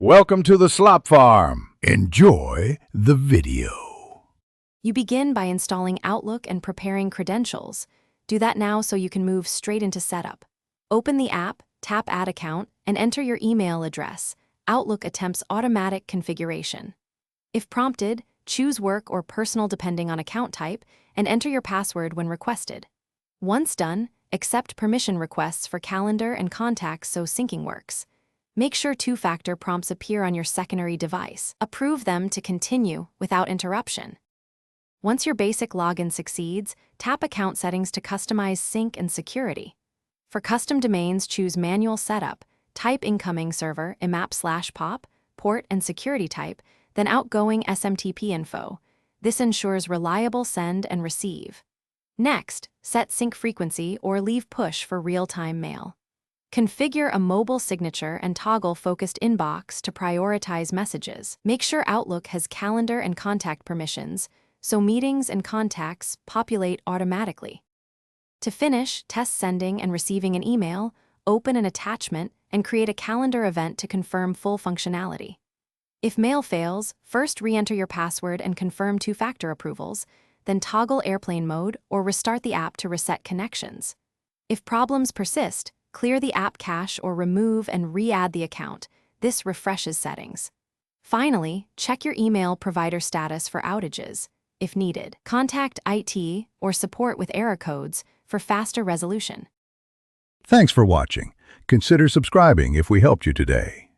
Welcome to the Slop Farm. Enjoy the video. You begin by installing Outlook and preparing credentials. Do that now so you can move straight into setup. Open the app, tap Add Account, and enter your email address. Outlook attempts automatic configuration. If prompted, choose work or personal depending on account type, and enter your password when requested. Once done, accept permission requests for calendar and contacts so syncing works. Make sure two-factor prompts appear on your secondary device. Approve them to continue without interruption. Once your basic login succeeds, tap Account Settings to customize sync and security. For custom domains, choose Manual Setup, type incoming server imap/pop, port and security type, then outgoing SMTP info. This ensures reliable send and receive. Next, set sync frequency or leave push for real-time mail. Configure a mobile signature and toggle focused inbox to prioritize messages. Make sure Outlook has calendar and contact permissions, so meetings and contacts populate automatically. To finish, test sending and receiving an email, open an attachment, and create a calendar event to confirm full functionality. If mail fails, first re-enter your password and confirm two-factor approvals, then toggle airplane mode or restart the app to reset connections. If problems persist, clear the app cache or remove and re-add the account. This refreshes settings. Finally, check your email provider status for outages. If needed, contact IT or support with error codes for faster resolution. Thanks for watching. Consider subscribing if we helped you today.